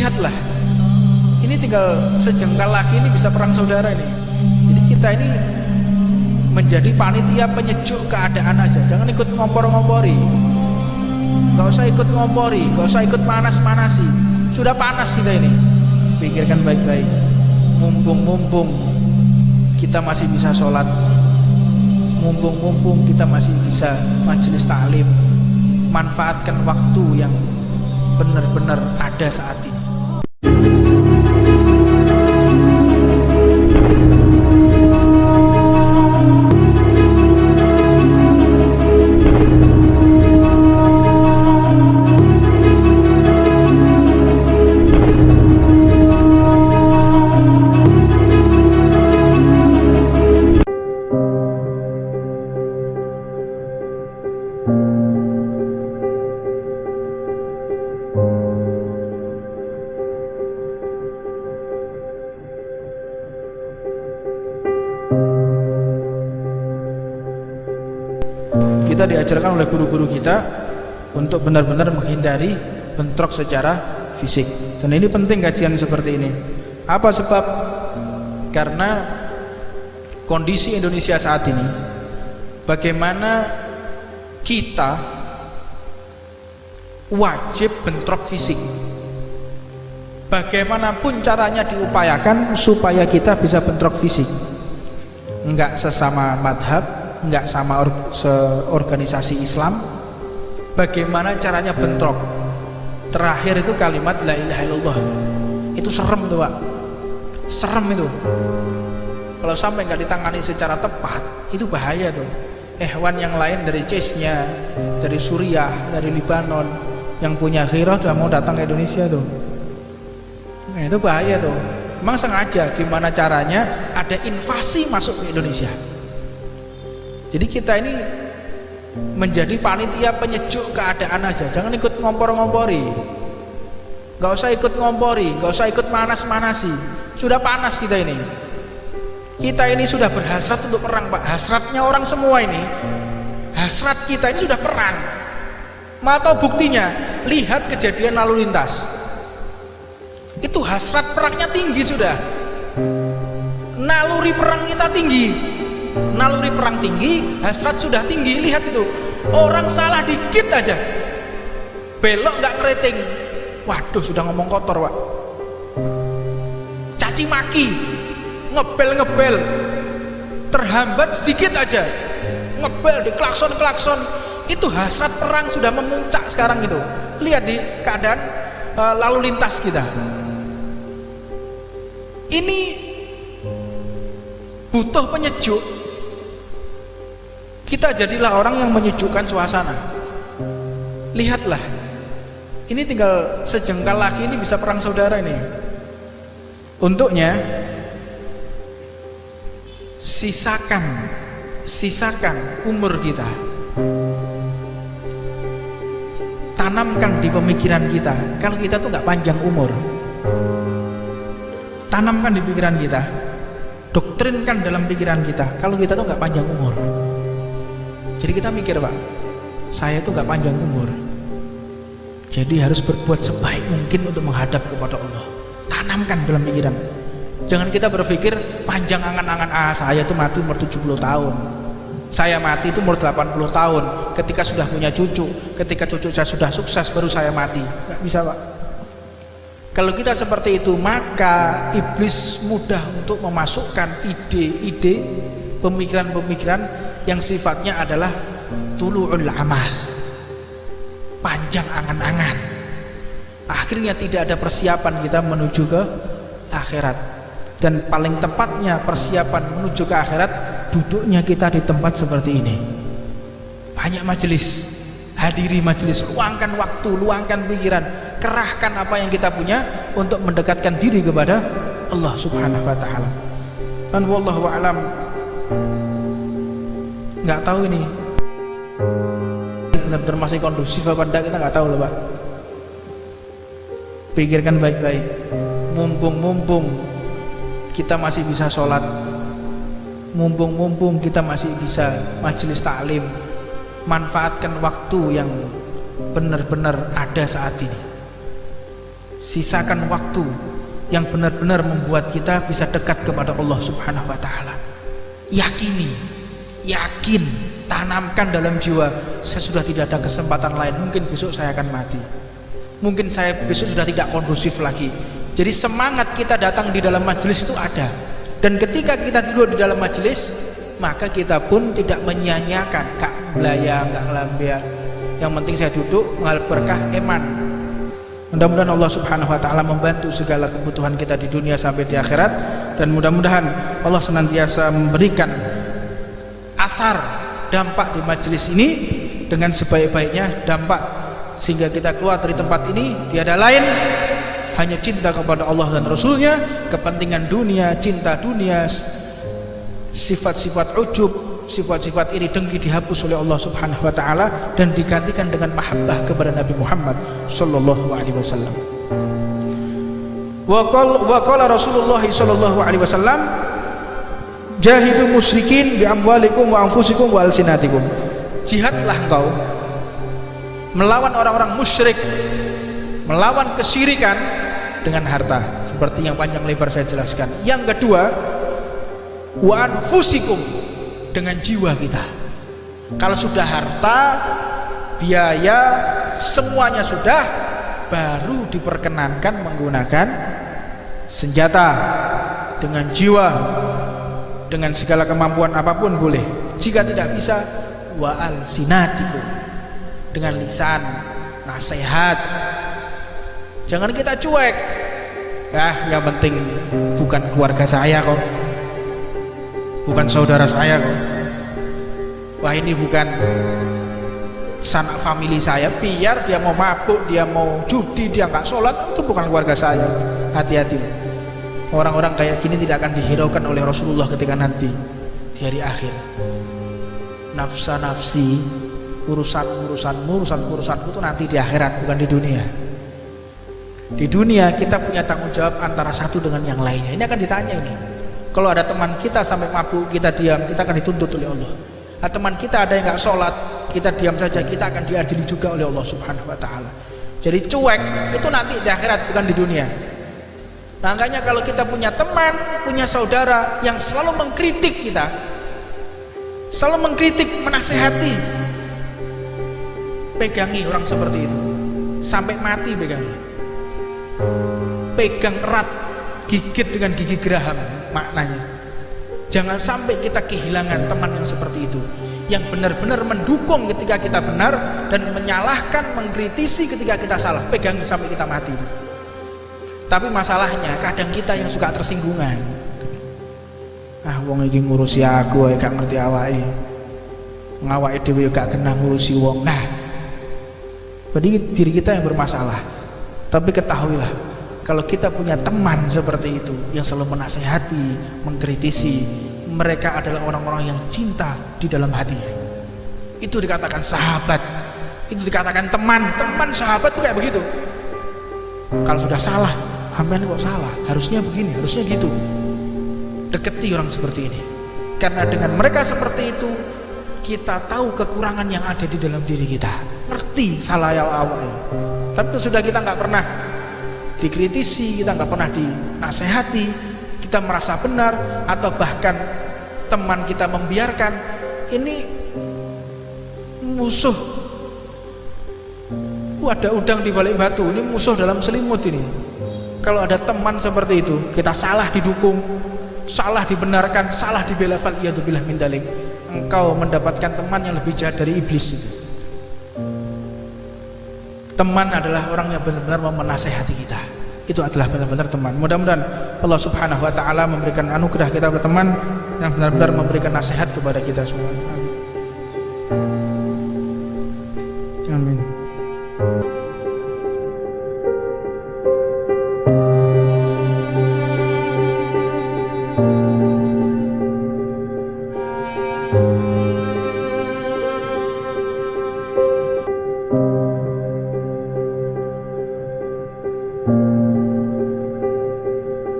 Lihatlah, ini tinggal sejengkal lagi ini bisa perang saudara ini. Jadi kita ini menjadi panitia penyejuk keadaan aja, jangan ikut ngompor-ngompori. Gak usah ikut ngompori, gak usah ikut panas-manasi. Sudah panas kita ini. Pikirkan baik-baik. Mumpung kita masih bisa sholat, mumpung kita masih bisa majelis taklim, manfaatkan waktu yang benar-benar ada saat ini. Kita diajarkan oleh guru-guru kita untuk benar-benar menghindari bentrok secara fisik, dan ini penting kajian seperti ini. Apa sebab? Karena kondisi Indonesia saat ini, bagaimana kita wajib bentrok fisik, bagaimanapun caranya diupayakan supaya kita bisa bentrok fisik, enggak sesama madhab, enggak sama organisasi Islam. Bagaimana caranya bentrok? Terakhir itu kalimat la ilaha illallah. Itu serem tuh Pak, serem itu. Kalau sampai nggak ditangani secara tepat, itu bahaya tuh. Ehwan yang lain dari Chechnya, dari Suriah, dari Libanon, yang punya ghirah udah mau datang ke Indonesia tuh. Nah, itu bahaya tuh. Memang sengaja gimana caranya ada invasi masuk ke Indonesia. Jadi kita ini menjadi panitia penyejuk keadaan aja, jangan ikut ngompor-ngompori. Gak usah ikut ngompori, gak usah ikut panas-manasi. Sudah panas kita ini. Kita ini sudah berhasrat untuk perang Pak. Hasratnya orang semua ini, hasrat kita ini sudah perang. Mau tahu buktinya? Lihat kejadian lalu lintas. Itu hasrat perangnya tinggi sudah. Naluri perang kita tinggi. Naluri perang tinggi, hasrat sudah tinggi. Lihat itu, orang salah dikit aja, belok nggak keriting, waduh sudah ngomong kotor Pak. Caci maki, ngebel, terhambat sedikit aja, ngebel di klakson. Itu hasrat perang sudah memuncak sekarang gitu. Lihat di keadaan lalu lintas kita. Ini butuh penyejuk. Kita jadilah orang yang menyejukkan suasana. Lihatlah, ini tinggal sejengkal lagi ini bisa perang saudara ini. Untuknya sisakan umur kita, tanamkan di pemikiran kita. Kalau kita tuh nggak panjang umur, tanamkan di pikiran kita, doktrinkan dalam pikiran kita. Kalau kita tuh nggak panjang umur. Jadi kita mikir Pak, saya tuh gak panjang umur, jadi harus berbuat sebaik mungkin untuk menghadap kepada Allah. Tanamkan dalam pikiran. Jangan kita berpikir panjang angan-angan, saya tuh mati umur 70 tahun, saya mati itu umur 80 tahun, ketika sudah punya cucu, ketika cucu saya sudah sukses baru saya mati. Gak bisa Pak. Kalau kita seperti itu, maka iblis mudah untuk memasukkan ide-ide, pemikiran-pemikiran yang sifatnya adalah tulu'ul amal, panjang angan-angan. Akhirnya tidak ada persiapan kita menuju ke akhirat. Dan paling tepatnya persiapan menuju ke akhirat, duduknya kita di tempat seperti ini. Banyak majelis, hadiri majelis, luangkan waktu, luangkan pikiran, kerahkan apa yang kita punya untuk mendekatkan diri kepada Allah Subhanahu wa ta'ala. Dan wallahu a'lam, nggak tahu ini benar-benar masih kondusif apa enggak, kita nggak tahu loh Pak. Pikirkan baik-baik. Mumpung kita masih bisa sholat, mumpung kita masih bisa majelis taklim, manfaatkan waktu yang benar-benar ada saat ini. Sisakan waktu yang benar-benar membuat kita bisa dekat kepada Allah Subhanahu wa taala. Yakini, yakin, tanamkan dalam jiwa, saya sudah tidak ada kesempatan lain, mungkin besok saya akan mati, mungkin saya besok sudah tidak kondusif lagi. Jadi semangat kita datang di dalam majelis itu ada, dan ketika kita duduk di dalam majelis, maka kita pun tidak menyia-nyiakan kak belayang, kak lambia. Yang penting saya duduk mengalami berkah iman. Mudah-mudahan Allah Subhanahu wa taala membantu segala kebutuhan kita di dunia sampai di akhirat, dan mudah-mudahan Allah senantiasa memberikan asar dampak di majelis ini dengan sebaik-baiknya dampak, sehingga kita keluar dari tempat ini tiada lain hanya cinta kepada Allah dan Rasulnya, kepentingan dunia, cinta dunia, sifat-sifat ujub, sifat-sifat iri dengki dihapus oleh Allah Subhanahu wa taala dan digantikan dengan mahabbah kepada Nabi Muhammad sallallahu alaihi wasallam. Wa qala Rasulullah sallallahu alaihi wasallam, jahidu musyrikin bi amwalikum wa anfusikum wa alsinatikum. Jihadlah engkau melawan orang-orang musyrik, melawan kesyirikan dengan harta, seperti yang panjang lebar saya jelaskan. Yang kedua, wa anfusikum, dengan jiwa kita. Kalau sudah harta, biaya, semuanya sudah, baru diperkenankan menggunakan senjata. Dengan jiwa, dengan segala kemampuan apapun boleh. Jika tidak bisa, wa alsinatikum, dengan lisan, nasihat. Jangan kita cuek, yang penting bukan keluarga saya kok, bukan saudara saya kok, wah ini bukan sanak famili saya, biar dia mau mabuk, dia mau judi, dia nggak sholat, itu bukan keluarga saya. Hati-hati, orang-orang kayak gini tidak akan dihiraukan oleh Rasulullah ketika nanti di hari akhir. Nafsa-nafsi, urusanku itu nanti di akhirat, bukan di dunia. Di dunia kita punya tanggung jawab antara satu dengan yang lainnya. Ini akan ditanya ini. Kalau ada teman kita sampai mabuk, kita diam, kita akan dituntut oleh Allah. Nah, teman kita ada yang nggak sholat, kita diam saja, kita akan diadili juga oleh Allah Subhanahu wa taala. Jadi cuek itu nanti di akhirat, bukan di dunia. Nah, makanya kalau kita punya teman, punya saudara yang selalu mengkritik kita, selalu mengkritik, menasehati, pegangi orang seperti itu sampai mati, pegang erat, gigit dengan gigi geraham. Maknanya jangan sampai kita kehilangan teman yang seperti itu, yang benar-benar mendukung ketika kita benar dan menyalahkan, mengkritisi ketika kita salah. Pegang sampai kita mati itu. Tapi masalahnya kadang kita yang suka tersinggungan. Wong iki ngurusi aku gak ngerti awake, ngawake dhewe gak kena ngurusi wong. Nah, berarti diri kita yang bermasalah. Tapi ketahuilah, kalau kita punya teman seperti itu yang selalu menasehati, mengkritisi, mereka adalah orang-orang yang cinta di dalam hatinya. Itu dikatakan sahabat, itu dikatakan teman. Teman, sahabat itu kayak begitu. Kalau sudah salah, sampean kok salah, harusnya begini, harusnya gitu. Deketi orang seperti ini, karena dengan mereka seperti itu kita tahu kekurangan yang ada di dalam diri kita, ngerti salah yang awal. Tapi itu sudah kita nggak pernah dikritisi, kita nggak pernah dinasehati, kita merasa benar, atau bahkan teman kita membiarkan. Ini musuh, ada udang di balik batu, ini musuh dalam selimut ini. Kalau ada teman seperti itu, kita salah didukung, salah dibenarkan, salah dibela, faliyadzubillah min dzalik, engkau mendapatkan teman yang lebih jahat dari iblis itu. Teman adalah orang yang benar-benar menasehati kita. Itu adalah benar-benar teman. Mudah-mudahan Allah Subhanahu wa taala memberikan anugerah kita berteman yang benar-benar memberikan nasihat kepada kita semua.